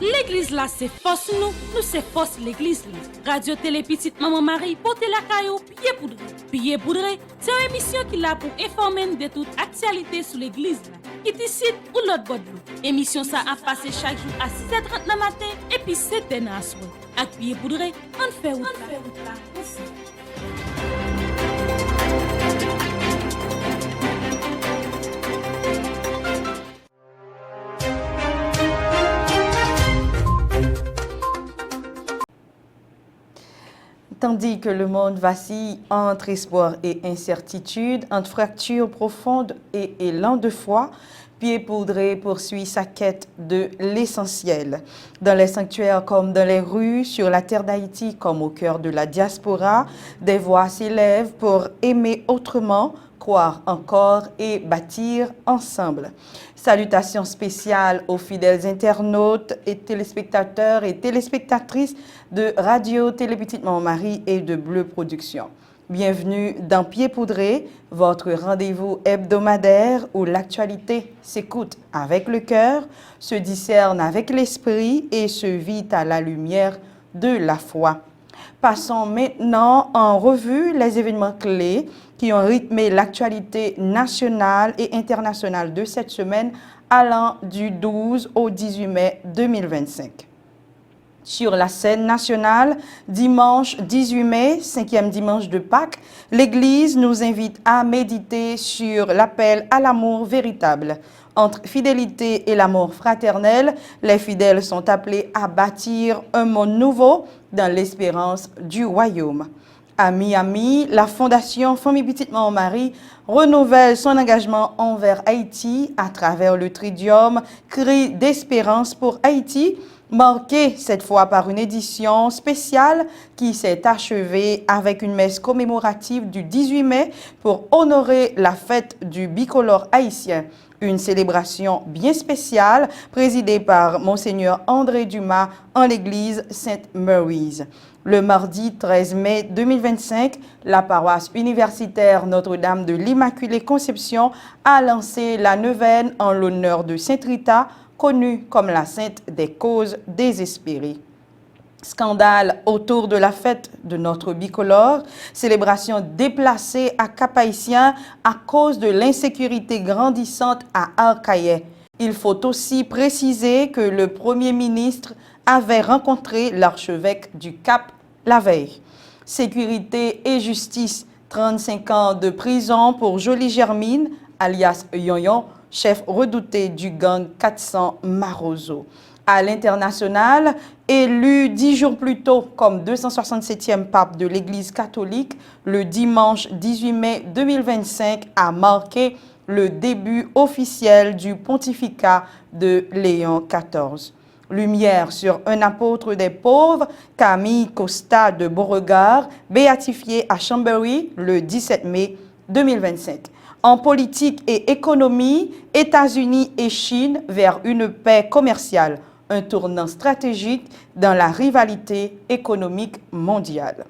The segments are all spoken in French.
L'église là, c'est force nous c'est force l'église là. Radio Télé Petite Maman Marie, portez la caillou, pied poudré. Pied poudré, c'est une émission qui là pour informer de toute actualité sur l'église là. Qui t'icite ou l'autre bord de émission ça a passé chaque jour à 6h30 dans matin et puis 7h dans la soirée. Avec pied poudré, on fait route là aussi. Tandis que le monde vacille entre espoir et incertitude, entre fractures profondes et élan de foi, Pied Poudré poursuit sa quête de l'essentiel. Dans les sanctuaires comme dans les rues, sur la terre d'Haïti comme au cœur de la diaspora, des voix s'élèvent pour aimer autrement, croire encore et bâtir ensemble. Salutations spéciales aux fidèles internautes et téléspectateurs et téléspectatrices de Radio Télé Petite Maman Marie et de Bleu Productions. Bienvenue dans Pied Poudré, votre rendez-vous hebdomadaire où l'actualité s'écoute avec le cœur, se discerne avec l'esprit et se vit à la lumière de la foi. Passons maintenant en revue les événements clés qui ont rythmé l'actualité nationale et internationale de cette semaine allant du 12 au 18 mai 2025. Sur la scène nationale, dimanche 18 mai, 5e dimanche de Pâques, l'Église nous invite à méditer sur l'appel à l'amour véritable. Entre fidélité et l'amour fraternel, les fidèles sont appelés à bâtir un monde nouveau dans l'espérance du royaume. À Miami, la Fondation Famille Petite Maman Marie renouvelle son engagement envers Haïti à travers le Tridium Cri d'espérance pour Haïti, marqué cette fois par une édition spéciale qui s'est achevée avec une messe commémorative du 18 mai pour honorer la fête du bicolore haïtien. Une célébration bien spéciale présidée par Monseigneur André Dumas en l'église Sainte-Mary's. Le mardi 13 mai 2025, la paroisse universitaire Notre-Dame de l'Immaculée Conception a lancé la neuvaine en l'honneur de Sainte Rita, connue comme la sainte des causes désespérées. Scandale autour de la fête de notre bicolore, célébration déplacée à Cap-Haïtien à cause de l'insécurité grandissante à Arcahaie. Il faut aussi préciser que le Premier ministre avait rencontré l'archevêque du Cap la veille. Sécurité et justice, 35 ans de prison pour Jolie Germine, alias Yon-Yon, chef redouté du gang 400 Marozo. À l'international, élu 10 jours plus tôt comme 267e pape de l'Église catholique, le dimanche 18 mai 2025 a marqué le début officiel du pontificat de Léon XIV. Lumière sur un apôtre des pauvres, Camille Costa de Beauregard, béatifié à Chambéry le 17 mai 2025. En politique et économie, États-Unis et Chine vers une paix commerciale, un tournant stratégique dans la rivalité économique mondiale.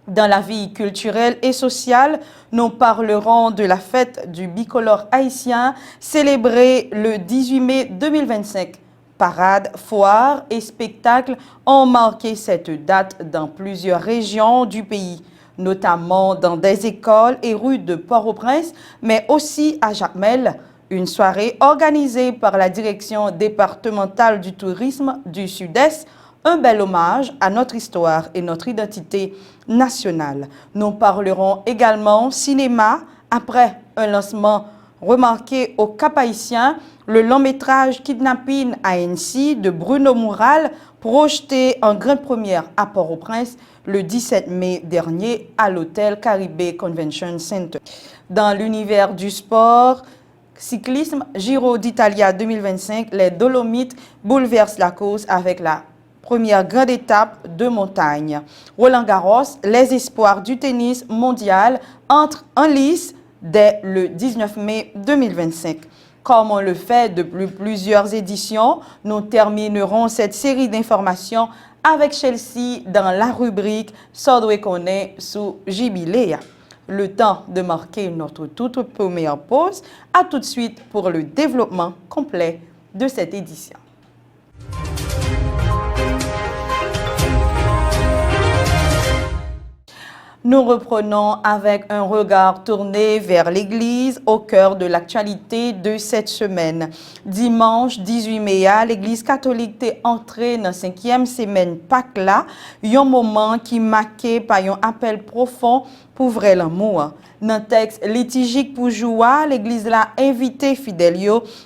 Dans la vie culturelle et sociale, nous parlerons de la fête du bicolore haïtien célébrée le 18 mai 2025. Parades, foires et spectacles ont marqué cette date dans plusieurs régions du pays, notamment dans des écoles et rues de Port-au-Prince, mais aussi à Jacmel, une soirée organisée par la direction départementale du tourisme du Sud-Est, un bel hommage à notre histoire et notre identité nationale. Nous parlerons également cinéma après un lancement remarqué au Cap-Haïtien, le long-métrage Kidnapping à Annecy de Bruno Moural, projeté en grande première à Port-au-Prince le 17 mai dernier à l'hôtel Caribé Convention Center. Dans l'univers du sport, cyclisme, Giro d'Italia 2025, les Dolomites bouleversent la course avec la première grande étape de montagne. Roland-Garros, les espoirs du tennis mondial entrent en lice dès le 19 mai 2025. Comme on le fait depuis plusieurs éditions, nous terminerons cette série d'informations avec Chelsea dans la rubrique Sordoué Koné sous Jubiléa. Le temps de marquer notre toute première pause. À tout de suite pour le développement complet de cette édition. Nous reprenons avec un regard tourné vers l'Église au cœur de l'actualité de cette semaine. Dimanche 18 mai, l'Église catholique est entrée dans la 5e semaine Pâques là, un moment qui marqué par un appel profond pour vrai l'amour. Dans le texte liturgique pour joie, l'Église l'a invité fidèles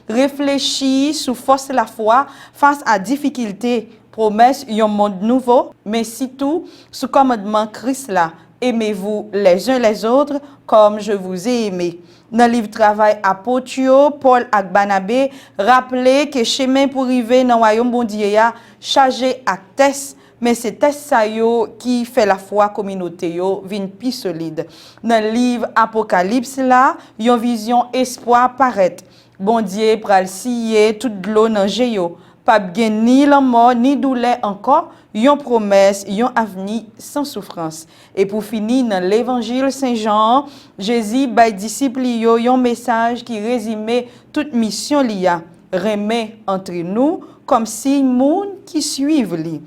réfléchir sur force la foi face à difficultés, promesse un monde nouveau, mais surtout sous commandement Christ là. Aimez-vous les uns les autres comme je vous ai aimé. Dans le livre Travail apôtre, Paul et Barnabé rappelent que chemin pour arriver dans le royaume bon Dieu chargé à test, mais c'est test qui fait la foi communauté vin plus solide. Dans le livre Apocalypse là, une vision espoir paraît. Bon Dieu pral scier toute l'eau dans géo. Pas gen ni la mort ni douleur encore, yon promesse, yon avenir sans souffrance. Et pour finir dans l'évangile Saint-Jean, Jésus bay disciples yo yon message qui résume toute mission liya, remet entre nous comme si moun qui suivent li.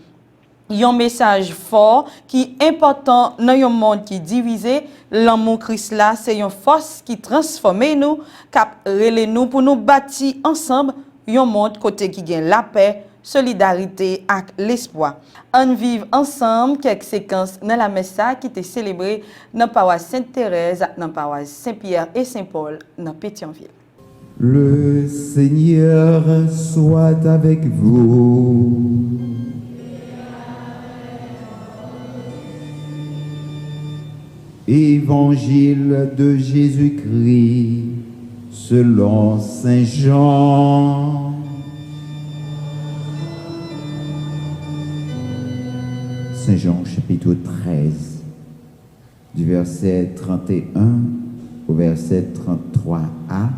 Yon message fort qui important dans un monde qui divisé, l'amour Christ là, c'est une force qui transforme nous, cap relè nous pour nous bâtir ensemble un monde côté qui gagne la paix, solidarité et l'espoir. On vive ensemble quelques séquences dans la messe qui était célébrée dans la paroisse Sainte-Thérèse, dans la paroisse Saint-Pierre et Saint-Paul, dans Pétionville. Le Seigneur soit avec vous. Évangile de Jésus-Christ selon Saint Jean. Saint Jean chapitre 13, du verset 31 au verset 33a,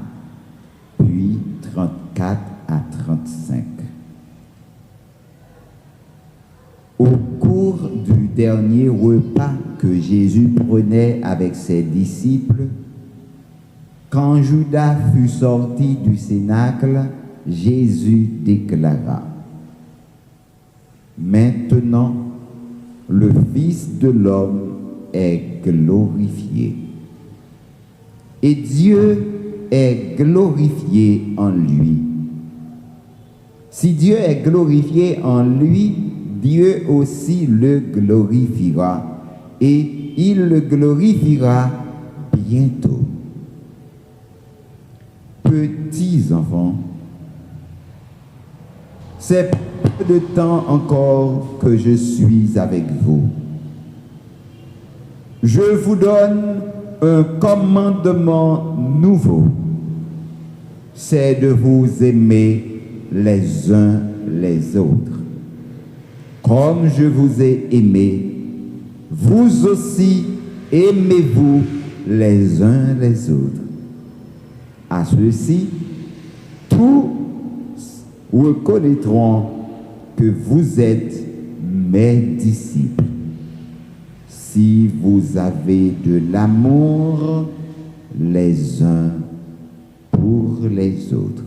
puis 34 à 35. Au cours du dernier repas que Jésus prenait avec ses disciples, quand Judas fut sorti du cénacle, Jésus déclara: Maintenant, le Fils de l'homme est glorifié, et Dieu est glorifié en lui. Si Dieu est glorifié en lui, Dieu aussi le glorifiera, et il le glorifiera bientôt. Petits enfants, c'est peu de temps encore que je suis avec vous. Je vous donne un commandement nouveau, c'est de vous aimer les uns les autres. Comme je vous ai aimé, vous aussi aimez-vous les uns les autres. À ceux-ci, tous reconnaîtront que vous êtes mes disciples, si vous avez de l'amour les uns pour les autres.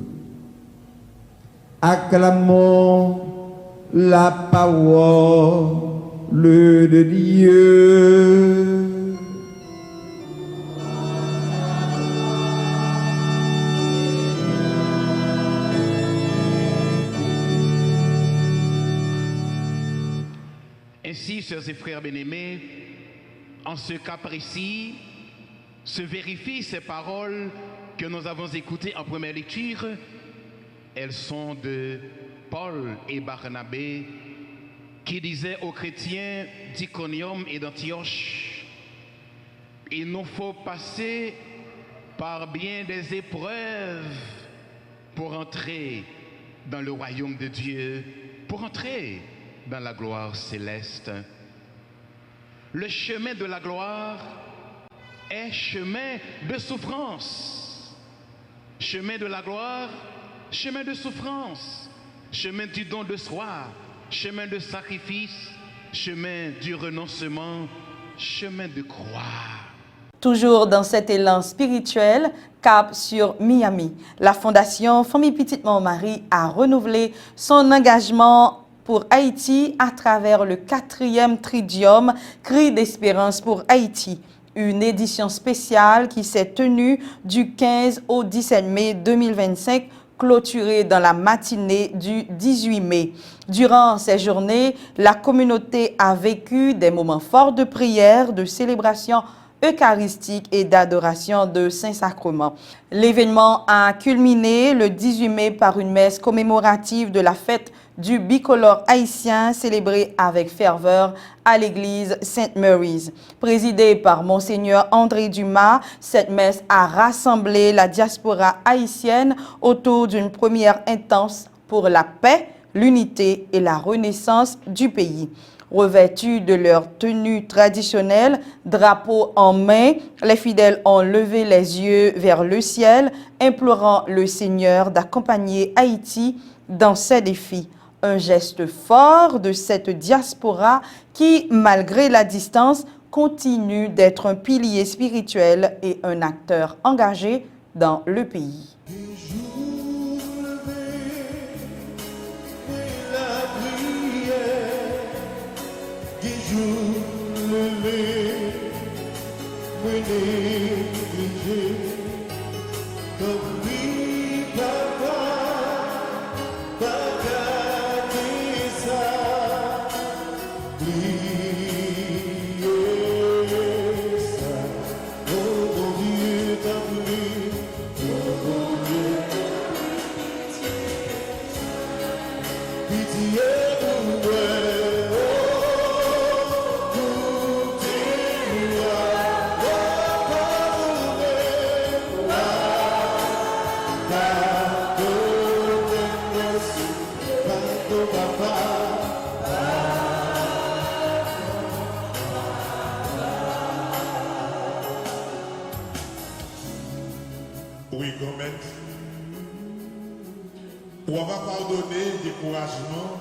Acclamons la parole de Dieu. Ainsi, sœurs et frères bien-aimés, en ce cas précis, se vérifient ces paroles que nous avons écoutées en première lecture. Elles sont de Paul et Barnabé qui disaient aux chrétiens d'Iconium et d'Antioche: il nous faut passer par bien des épreuves pour entrer dans le royaume de Dieu, pour entrer dans la gloire céleste. Le chemin de la gloire est chemin de souffrance. Chemin de la gloire, chemin de souffrance. Chemin du don de soi, chemin de sacrifice, chemin du renoncement, chemin de croix. Toujours dans cet élan spirituel, cap sur Miami, la Fondation Famille Petite Maman Marie a renouvelé son engagement pour Haïti à travers le 4e Tridium, Cri d'espérance pour Haïti. Une édition spéciale qui s'est tenue du 15 au 17 mai 2025, clôturée dans la matinée du 18 mai. Durant ces journées, la communauté a vécu des moments forts de prière, de célébration eucharistique et d'adoration de Saint-Sacrement. L'événement a culminé le 18 mai par une messe commémorative de la fête du bicolore haïtien célébrée avec ferveur à l'église Sainte Mary's. Présidée par Monseigneur André Dumas, cette messe a rassemblé la diaspora haïtienne autour d'une prière intense pour la paix, l'unité et la renaissance du pays. Revêtus de leur tenue traditionnelle, drapeau en main, les fidèles ont levé les yeux vers le ciel, implorant le Seigneur d'accompagner Haïti dans ses défis. Un geste fort de cette diaspora qui, malgré la distance, continue d'être un pilier spirituel et un acteur engagé dans le pays. Oui, Gomet. On va pardonner le découragement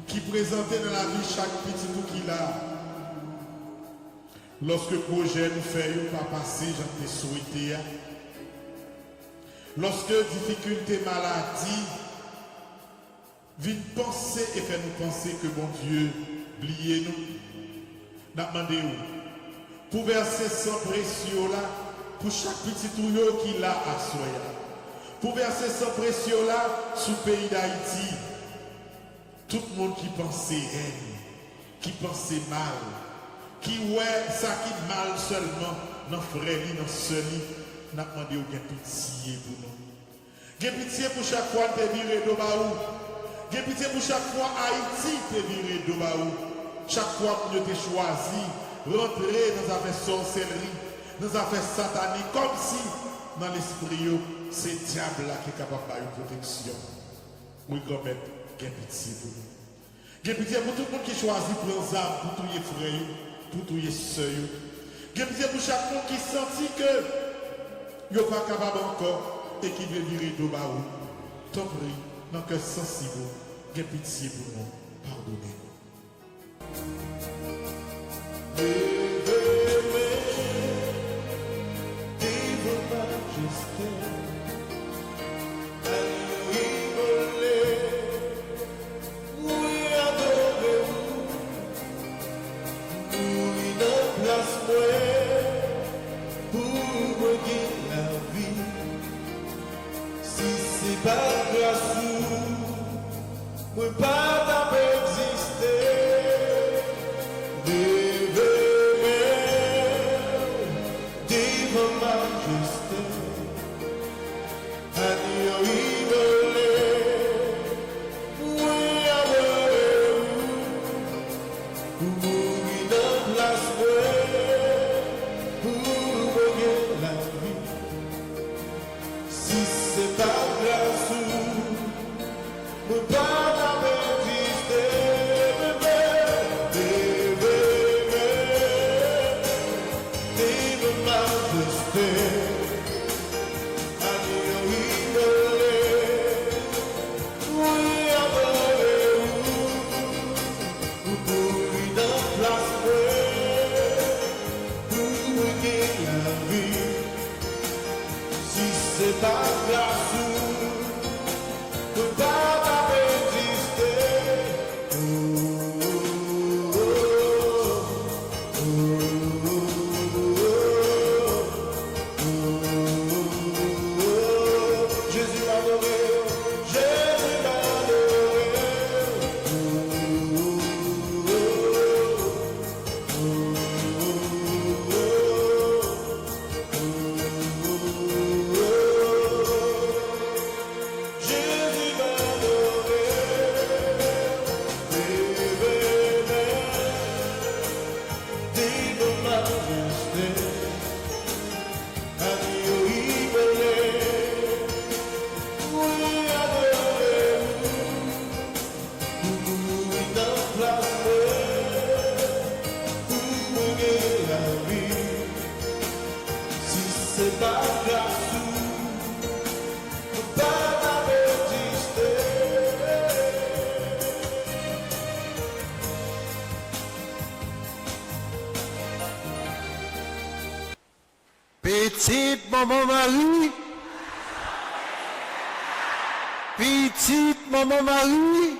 qui présentait dans la vie chaque petit tout qu'il a. Lorsque le projet nous fait pas passer, j'en ai souhaité. Lorsque difficulté, maladie, viennent penser et fait nous penser que bon Dieu, oubliez nous. N'a demandé où? Pour verser sans pression là, pour chaque petit touillot qu'il a à soi. Pour verser sans pression là, sous le pays d'Haïti. Tout le monde qui pensait haine, qui pensait mal, qui ouais ça qui mal seulement, dans frère, dans seul, n'a demandé au gain pitié pour nous. Gain pitié pour chaque fois te viré d'Obaou. Gain pitié pour chaque fois Haïti te viré d'Obaou. Chaque fois que nous t'ai choisi, rentrer dans la sorcellerie, dans la satanique, comme si dans l'esprit, c'est le diable là qui est capable de faire une protection. Oui, quand même, gain pitié pour nous. Gain pitié pour tout le monde qui choisit prendre armes pour tous les frères, pour tous les sœurs. Gain pitié pour chaque monde qui sentit que il n'est pas capable encore et qui veut virer d'Obaou. T'en prie, dans le cœur sensible, gain pitié pour nous, pardonnez-nous. Si c'est pas grâce, me pas maman Marie. Petite maman Marie.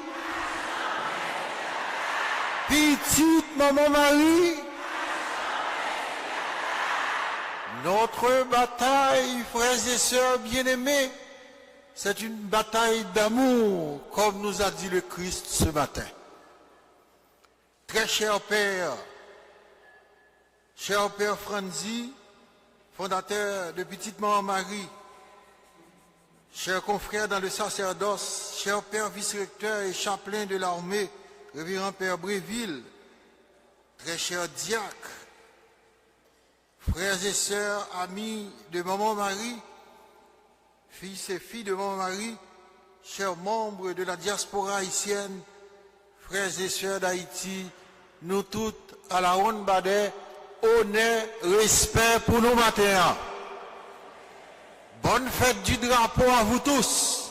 Petite maman Marie. Notre bataille, frères et sœurs bien-aimés, c'est une bataille d'amour, comme nous a dit le Christ ce matin. Très cher Père Franzi, fondateur de Petite Maman Marie, chers confrères dans le sacerdoce, cher Père vice-recteur et chapelain de l'armée, révérend Père Bréville, très cher diacre, frères et sœurs, amis de Maman Marie, fils et filles de Maman Marie, chers membres de la diaspora haïtienne, frères et sœurs d'Haïti, nous toutes à la Ronde Badet, honneur, respect pour nos matins. Bonne fête du drapeau à vous tous.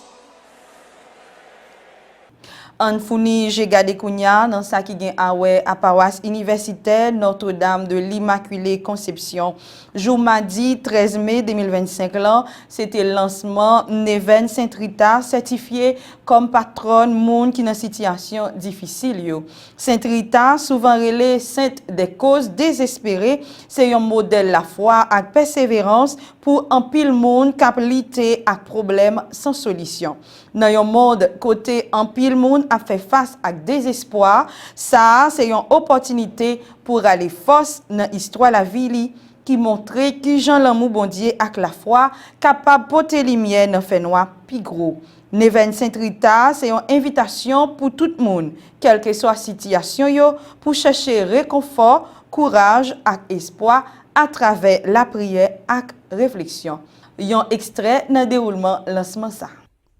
An founi Jega de Kounia dans sa qui gen awe à paroisse universitaire Notre-Dame de l'Immaculée Conception. Jour mardi 13 mai 2025 là, c'était le lancement Neven Saint-Rita certifié comme patronne monde qui dans situation difficile yo. Saint-Rita souvent relé sainte des causes désespérées, c'est un modèle la foi avec persévérance pour un pile monde cap lité avec problème sans solution. Dans un monde côté en pile monde a fait face à désespoir, ça c'est une opportunité pour aller force dans l'histoire la vie qui montre que Jean l'amour bon Dieu avec la foi capable porter lumière dans fait noir plus gros. Neven Saint-Rita, c'est une invitation pour tout le monde, quelle que soit la situation yo, pour chercher réconfort, courage et espoir à travers la prière et réflexion. Un extrait dans le déroulement lancement ça.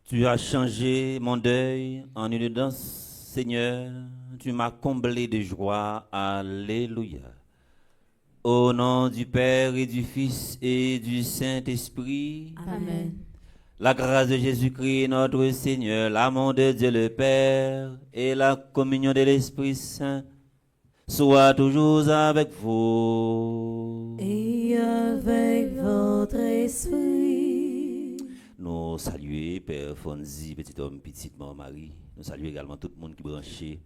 Tu as changé mon deuil en une danse, Seigneur. Tu m'as comblé de joie. Alléluia. Au nom du Père et du Fils et du Saint-Esprit. Amen. La grâce de Jésus-Christ, notre Seigneur, l'amour de Dieu le Père et la communion de l'Esprit Saint soit toujours avec vous. Et avec votre esprit. Nous saluons Père Fonzi, petit homme, petite maman Marie. Nous saluons également tout le monde qui est branché.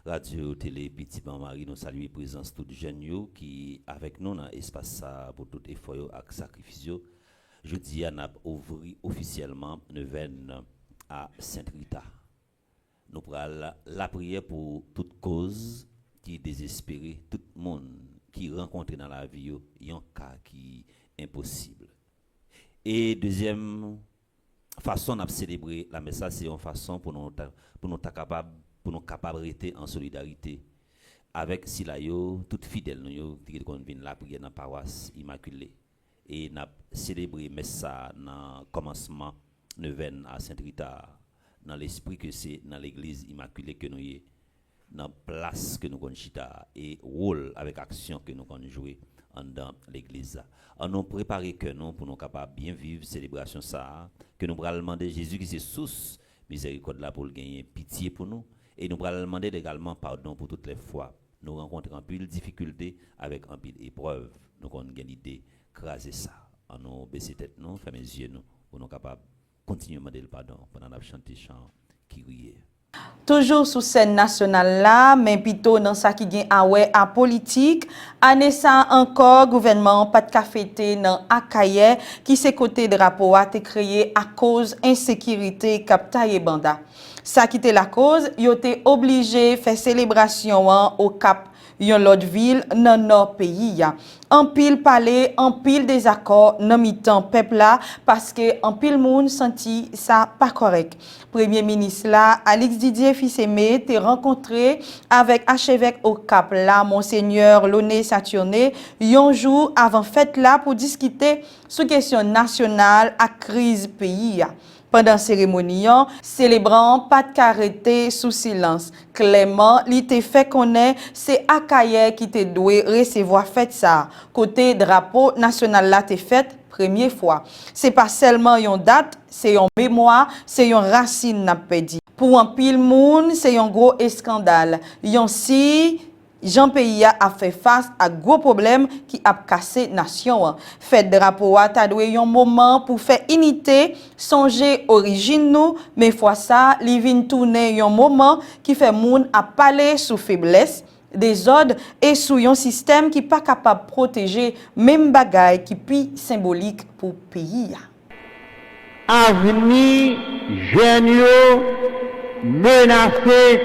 Radio, télé, petite maman Marie. Nous saluons la présence de tous les jeunes qui avec nous dans l'espace pour tout effort et sacrifice. Je dis à nous ouvrir officiellement Neven à Saint-Rita. Nous prenons la prière pour toute cause qui est désespérée, tout le monde qui rencontre dans la vie un cas qui est impossible. Et deuxième façon de célébrer la messe, c'est une façon pour nous capables rester en solidarité avec Silayo, toute fidèle nous qui viennent la prière dans la paroisse Immaculée. Et nous célébré messe dans le commencement Neven à Saint-Rita, dans l'esprit que c'est dans l'église Immaculée que nous y dans la place que nous avons chita et rôle avec action que nous avons joué dans l'église. On nous préparé que nous pour nous capables bien vivre célébration ça que nous allons demander Jésus qui c'est source miséricorde là pour gagner pitié pour nous et nous allons demander également pardon pour toutes les fois nous rencontrons un peu de difficulté avec un peu d'épreuve. Nous avons une idée craser ça. On nous baisser tête nous, fermer les yeux nous pour nous capables continuer à demander le pardon pendant la chanter chant qui riait. Toujours sous scène nationale là, mais plutôt dans ça qui gagne à politique, année ça encore gouvernement pas de cafété dans Akaye qui c'est côté drapeau a été créé à cause insécurité captaye banda. Ça qui était la cause, yo été obligé faire célébration au Cap yon l'autre ville dans notre pays en pile palais en pile désaccord dans mi-temps peuple là parce que en pile monde senti ça pas correct. Premier ministre là Alex Didier Fils-Aimé t'est rencontré avec archevêque au Cap là monseigneur Loné Saturné un jour avant fête là pour discuter sur question nationale à crise pays. Pendant cérémonie, célébrant pas de carité sous silence. Clément, li te fait connaître c'est Akaye qui te doué recevoir fête ça. Côté drapeau national là te fait première fois. C'est pas seulement une date, c'est une mémoire, c'est une racine n'a pas dit. Pour un pile monde, c'est un gros scandale. Jean pays a fait face à gros problèmes qui a cassé nation. Fête drapeau a tadoué un moment pour faire unité, songer origine nous, mais fois ça, li vin tourner un moment qui fait moun à parler sous faiblesse, désordre et sous un système qui pas capable de protéger même bagaille qui puis symbolique pour pays. Avenir jeune menacé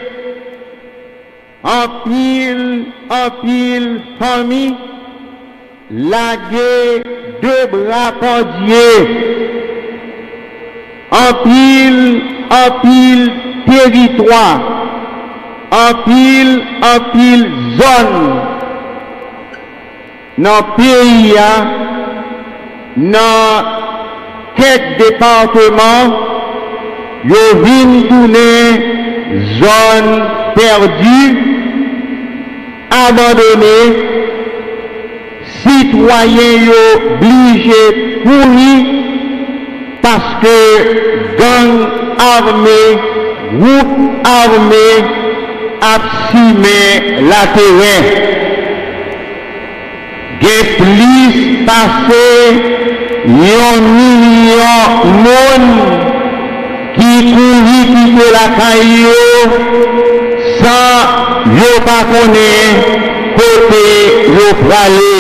en pile famille lagué deux bras cordiers en pile territoire en pile zone dans pays dans quelques départements yo vinn tourner zone perdue abandonnée citoyens yo obligés courir parce que gang armé groupe armé a simé la terrain. Gen plus passé 1 million de monde qui courent quitter la caillou sans yo pas connaître côté yo pralé.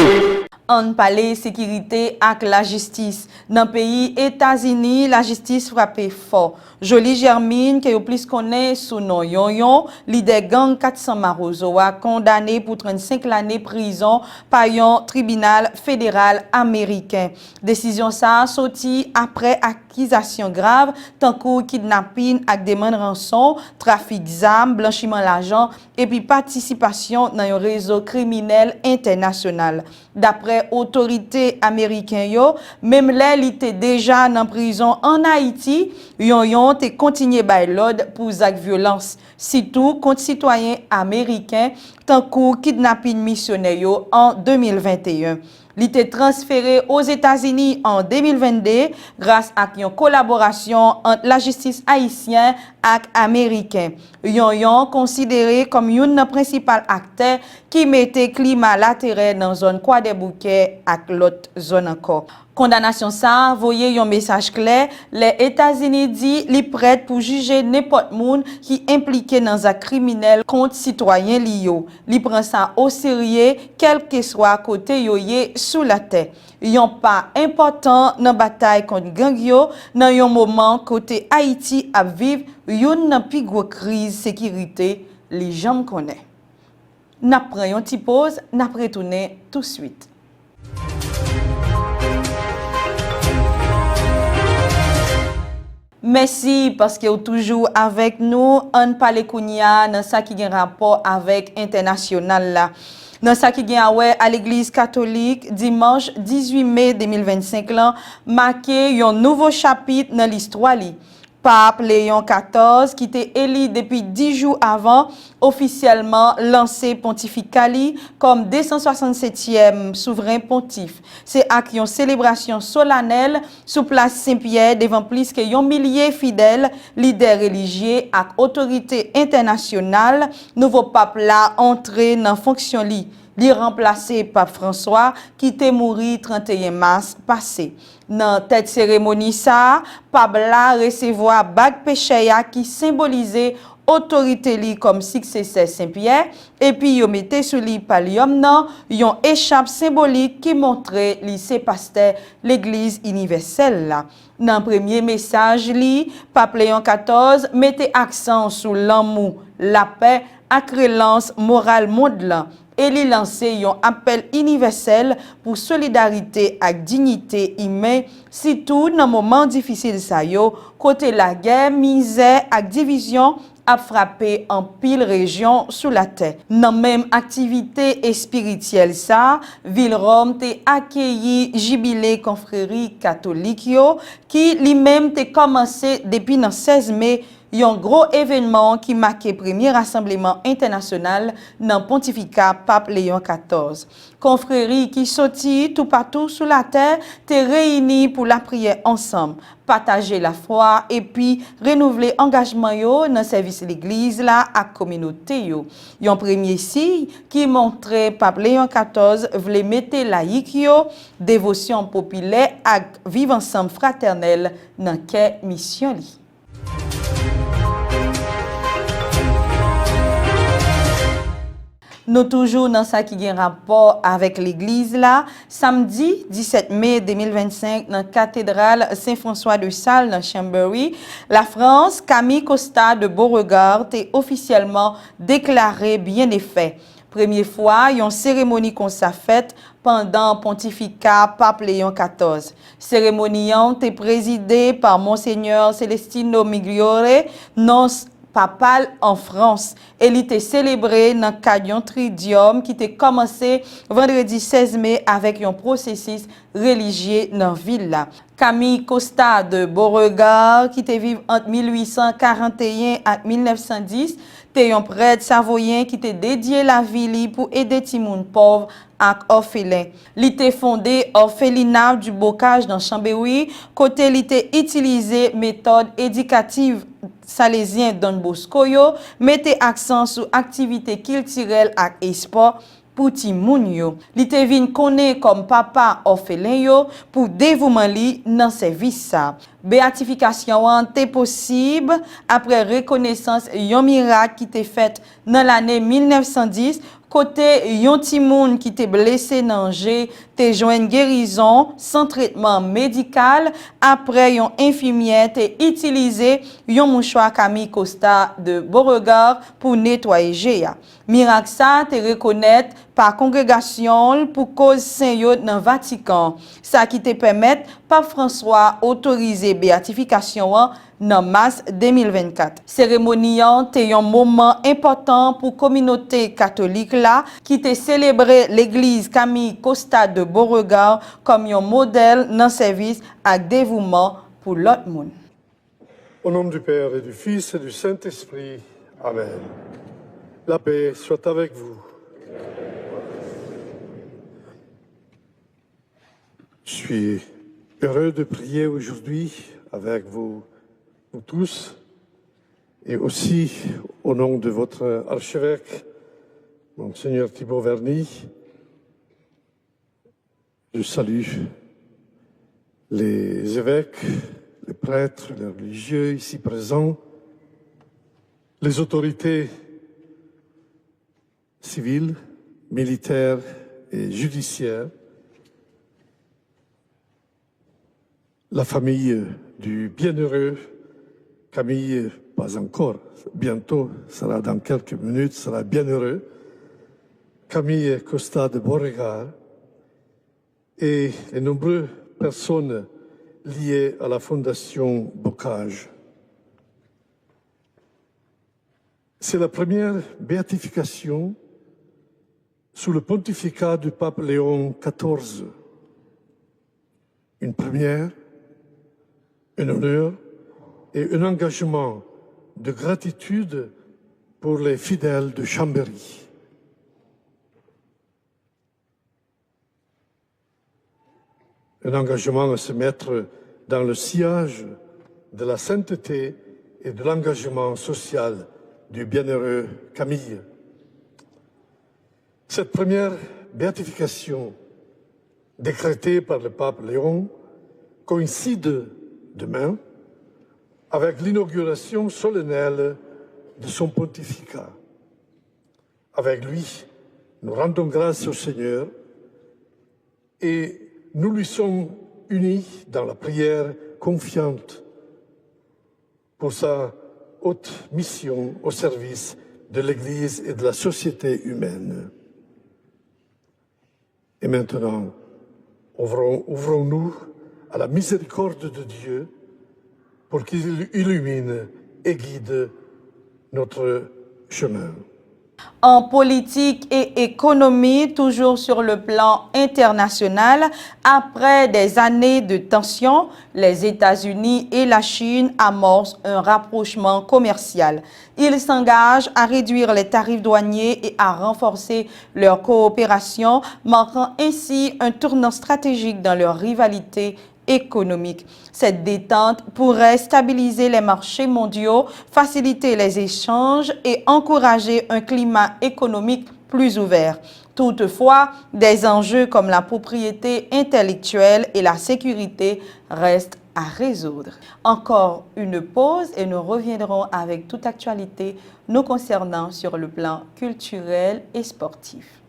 On parle sécurité avec la justice. Dans le pays États-Unis, la justice frappe fort. Jolie Germine, qui est plus connaît sous nom Yon, leader gang 400 Marozoa, condamné pour 35 années de prison par un tribunal fédéral américain. Décision ça sorti après accusation grave, tant que kidnapping avec demande rançon, trafic d'armes, blanchiment d'argent et puis participation dans un réseau criminel international. D'après autorités américaines, même là, il était déjà en prison en Haïti, yon te continué by l'ordre pour actes violence, surtout contre citoyens américains, tant que kidnapping missionnaire en 2021. Il était transféré aux États-Unis en 2022 grâce à une collaboration entre la justice haïtienne et américaine. Yon considéré comme un principal acteur qui mettait climat latéral dans la zone Croix des Bouquets et l'autre zone encore. Condamnation ça, voyez un message clair, les États-Unis dit li prêt pour juger n'importe monde qui impliqué dans un criminel contre citoyen liyo. Li prend ça au sérieux quel que soit côté yoye sous la terre. Yon pas important dans bataille contre gang yo dans un moment côté Haïti a vivre une plus grosse crise sécurité les gens connaissent. N'a pris une petite pause, n'a retourner tout de suite. Merci parce que vous êtes toujours avec nous. On parle kounya dans ça qui a un rapport avec international là. Dans ça qui a à l'église catholique dimanche 18 mai 2025 là marqué un nouveau chapitre dans l'histoire li. Pape Léon XIV, qui était élu depuis 10 jours avant, officiellement lancé pontificali comme 267e souverain pontife. C'est avec une célébration solennelle sous place Saint-Pierre devant plus que 1 millier fidèles, leaders religieux et autorités internationales. Nouveau pape là entré dans fonction li. Li remplacé Pape François qui était mort 31 mars passé. Dans cette cérémonie ça, Pape la recevoir bague pécheya qui symbolisait autorité li comme successeur Saint-Pierre et puis yo mette sous li palium nan yon échappe symbolique qui montrait li se pasteur l'église universelle là. Dans premier message li, Pape Léon XIV mettait accent sur l'amour, la paix et relance morale mondiale. Et li lancé un appel universel pour solidarité et dignité humaine, surtout dans moment difficile ça yo, côté la guerre, misère et division a frappé en pile région sous la terre. Dans même activité et spirituelle ça, ville Rome te accueilli jubilé confrérie catholique yo, qui lui-même te commencé depuis le 16 mai un gros événement qui marquait le premier rassemblement international dans le pontificat Pape Léon XIV. Confrérie qui sortit tout partout sur la terre, t'es réunis pour la prière ensemble, partager la foi et puis renouveler engagement yo dans le service de l'église là à communauté yo. Un premier signe qui montrait Pape Léon XIV voulait mettre laïque yo, dévotion populaire et vivre ensemble fraternel dans quelle mission li. Nous toujours dans ça qui a un rapport avec l'église là. Samedi 17 mai 2025 dans la cathédrale Saint-François de Sales dans Chambéry, la France, Camille Costa de Beauregard est officiellement déclarée bien des faits. Première fois, une cérémonie qu'on s'est faite pendant le pontificat Pape Léon XIV. Cérémonie est présidée par Monseigneur Celestino Migliore, non papal en France. Elle était célébrée dans le cadre tridium qui était commencé vendredi 16 mai avec un processus religieux dans la ville. Camille Costa de Beauregard, qui était vivre entre 1841 et 1910, était un prêtre savoyen qui était dédié la ville pour aider les gens pauvres et orphelins. Il était fondé orphelinat du Bocage dans Chambéry, côté il était utilisé méthode éducative salésien Don Bosco yo, mettez accent sur activité culturelle et sport pour ti moun yo. Li te vin connaît comme papa orphelin yo pour dévouement li dans service ça. Béatification est possible après reconnaissance yon miracle qui était fait dans l'année 1910 côté yon ti moun qui était blessé dans Angers te joine guérison sans traitement médical après yon infirmière te utilisé yon mouchoir Camille Costa de Beauregard pour nettoyer Géa. Miracle ça te reconnaître par congrégation pour cause Saint-Yo dans Vatican. Ça qui te permet Pape François autoriser béatification dans mars 2024. Cérémonie est un moment important pour la communauté catholique là qui te célébré l'église Camille Costa de Beauregard comme un modèle dans service avec dévouement pour l'autre monde. Au nom du Père et du Fils et du Saint-Esprit. Amen. La paix soit avec vous. Je suis heureux de prier aujourd'hui avec vous tous et aussi au nom de votre archevêque, Monseigneur Thibaut Verny. Je salue les évêques, les prêtres, les religieux ici présents, les autorités civiles, militaires et judiciaires, la famille du bienheureux Camille, pas encore, bientôt, sera dans quelques minutes, sera bienheureux, Camille Costa de Beauregard et les nombreuses personnes liées à la Fondation Bocage. C'est la première béatification sous le pontificat du pape Léon XIV. Une première, un honneur et un engagement de gratitude pour les fidèles de Chambéry. Un engagement à se mettre dans le sillage de la sainteté et de l'engagement social du bienheureux Camille. Cette première béatification décrétée par le pape Léon coïncide demain avec l'inauguration solennelle de son pontificat. Avec lui, nous rendons grâce au Seigneur et nous lui sommes unis dans la prière confiante pour sa haute mission au service de l'Église et de la société humaine. Et maintenant, ouvrons-nous à la miséricorde de Dieu pour qu'il illumine et guide notre chemin. En politique et économie, toujours sur le plan international, après des années de tensions, les États-Unis et la Chine amorcent un rapprochement commercial. Ils s'engagent à réduire les tarifs douaniers et à renforcer leur coopération, marquant ainsi un tournant stratégique dans leur rivalité économique. Cette détente pourrait stabiliser les marchés mondiaux, faciliter les échanges et encourager un climat économique plus ouvert. Toutefois, des enjeux comme la propriété intellectuelle et la sécurité restent à résoudre. Encore une pause et nous reviendrons avec toute actualité nous concernant sur le plan culturel et sportif.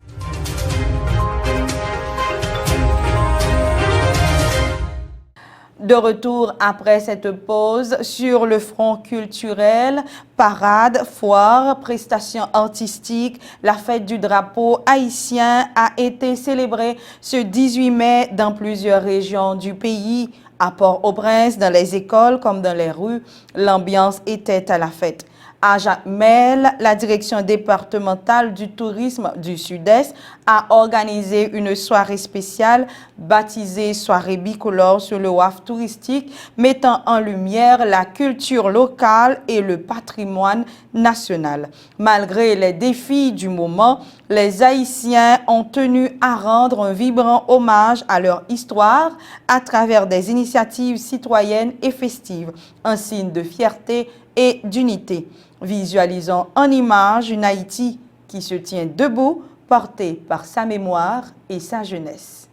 De retour après cette pause sur le front culturel, parade, foire, prestations artistiques, la fête du drapeau haïtien a été célébrée ce 18 mai dans plusieurs régions du pays. À Port-au-Prince, dans les écoles comme dans les rues, l'ambiance était à la fête. À Jacmel, la direction départementale du tourisme du Sud-Est a organisé une soirée spéciale baptisée Soirée bicolore sur le WAF touristique, mettant en lumière la culture locale et le patrimoine national. Malgré les défis du moment, les Haïtiens ont tenu à rendre un vibrant hommage à leur histoire à travers des initiatives citoyennes et festives, un signe de fierté et d'unité. Visualisons en image une Haïti qui se tient debout, portée par sa mémoire et sa jeunesse.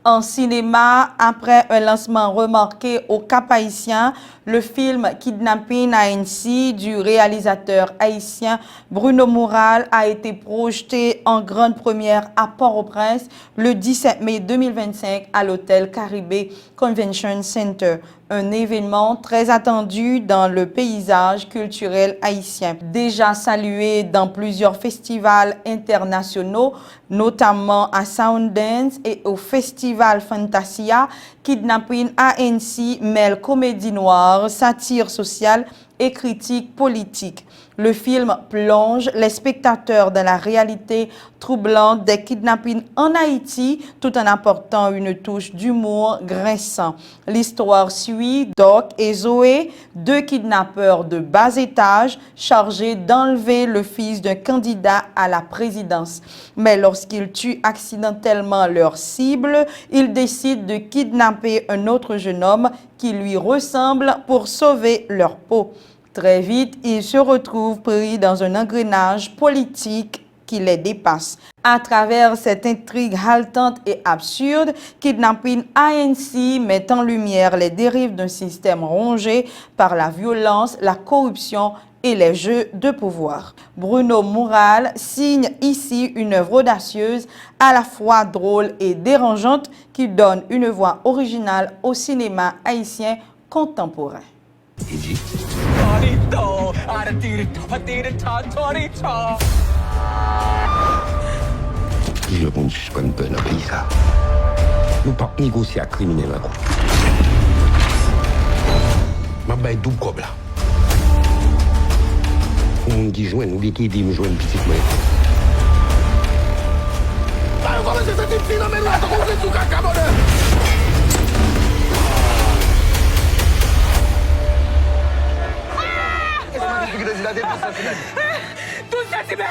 En cinéma, après un lancement remarqué au Cap-Haïtien, le film Kidnapping ANC du réalisateur haïtien Bruno Moural a été projeté en grande première à Port-au-Prince le 17 mai 2025 à l'hôtel Caribé Convention Center. Un événement très attendu dans le paysage culturel haïtien. Déjà salué dans plusieurs festivals internationaux, notamment à Sundance et au Festival Fantasia, Kidnapping ANC mêle comédie noire, satire sociale et critique politique. Le film plonge les spectateurs dans la réalité troublante des kidnappings en Haïti tout en apportant une touche d'humour grinçant. L'histoire suit Doc et Zoé, deux kidnappeurs de bas étage chargés d'enlever le fils d'un candidat à la présidence. Mais lorsqu'ils tuent accidentellement leur cible, ils décident de kidnapper un autre jeune homme qui lui ressemble pour sauver leur peau. Très vite, ils se retrouvent pris dans un engrenage politique qui les dépasse. À travers cette intrigue haletante et absurde, Kidnapping ANC met en lumière les dérives d'un système rongé par la violence, la corruption et les jeux de pouvoir. Bruno Moural signe ici une œuvre audacieuse, à la fois drôle et dérangeante, qui donne une voix originale au cinéma haïtien contemporain. Je compte comme peu dans le pays ça. Nous pas négocier avec criminel encore. Ma baille double comme là. On qui joue, nous qui dit me joindre petite main. Bah, on va laisser cette fille dans mes mains, on va tout caca bonheur. Tout ça, c'est bien.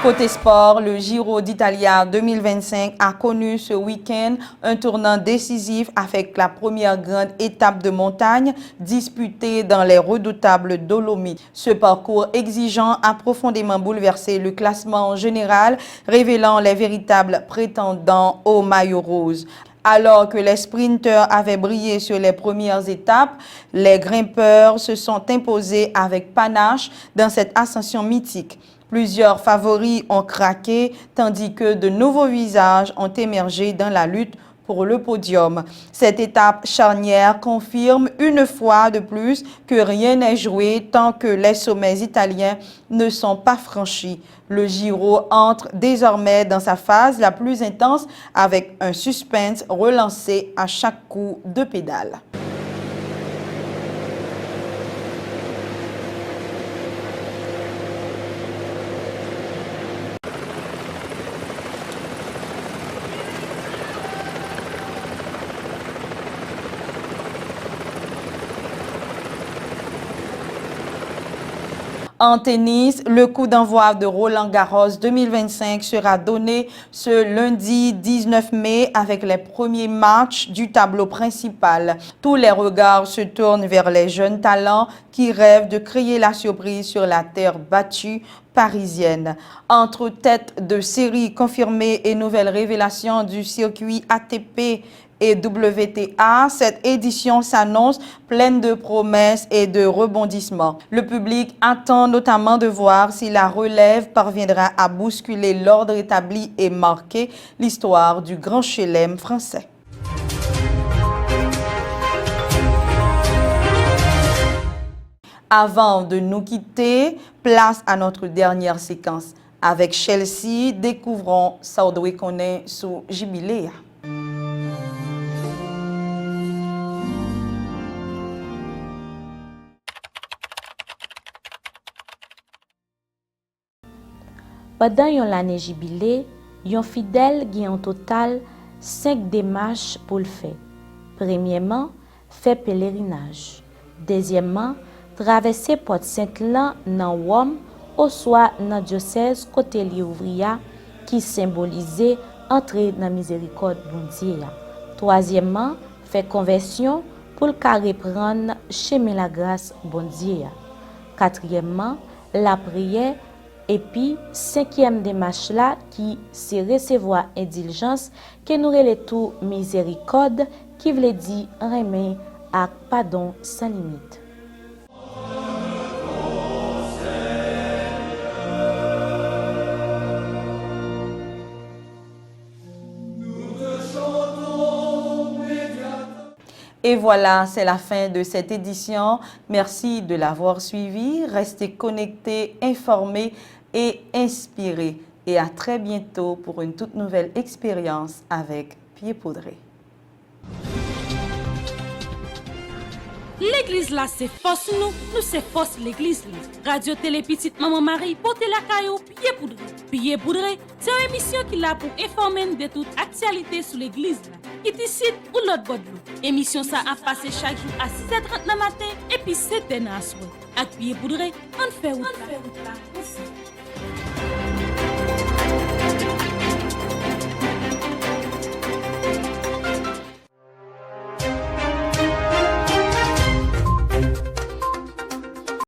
Côté sport, le Giro d'Italia 2025 a connu ce week-end un tournant décisif avec la première grande étape de montagne disputée dans les redoutables Dolomites. Ce parcours exigeant a profondément bouleversé le classement général, révélant les véritables prétendants au maillot rose. Alors que les sprinteurs avaient brillé sur les premières étapes, les grimpeurs se sont imposés avec panache dans cette ascension mythique. Plusieurs favoris ont craqué, tandis que de nouveaux visages ont émergé dans la lutte pour le podium. Cette étape charnière confirme une fois de plus que rien n'est joué tant que les sommets italiens ne sont pas franchis. Le Giro entre désormais dans sa phase la plus intense avec un suspense relancé à chaque coup de pédale. En tennis, le coup d'envoi de Roland-Garros 2025 sera donné ce lundi 19 mai avec les premiers matchs du tableau principal. Tous les regards se tournent vers les jeunes talents qui rêvent de créer la surprise sur la terre battue parisienne. Entre têtes de série confirmées et nouvelles révélations du circuit ATP et WTA, cette édition s'annonce pleine de promesses et de rebondissements. Le public attend notamment de voir si la relève parviendra à bousculer l'ordre établi et marquer l'histoire du grand chelem français. Avant de nous quitter, place à notre dernière séquence. Avec Chelsea, découvrons Saoudoué Koné sous Jubilea. Pendant l'année jubilé, yon fidèle gen en total 5 démarches pour le faire. Premièrement, faire pèlerinage. Deuxièmement, traverser Porte Saint-Lan dans Rome, ou soit dans diocèse côté li ouvria qui symbolisait entrer dans miséricorde bon Dieu. Troisièmement, faire conversion pour le reprendre chemin la grâce bon Dieu. Quatrièmement, la prière. Et puis, 5e démarche là, qui c'est recevoir indulgence, que nous relève tout miséricorde, qui veut dire remet à pardon sans limite. Et voilà, c'est la fin de cette édition. Merci de l'avoir suivi. Restez connectés, informés et inspirés. Et à très bientôt pour une toute nouvelle expérience avec Pied Poudré. L'église là, c'est force nous c'est force l'église là. Radio Télé Petite Maman Marie, portez la caillou Pied Poudré. Pied Poudré, c'est une émission qui là pour informer de toute actualité sur l'église là. Qui décide ou l'autre Guadeloupe. Émission ça a passé chaque jour à 6h30 le matin et puis 7h à soir. Avec Pied Poudré, on fait route là.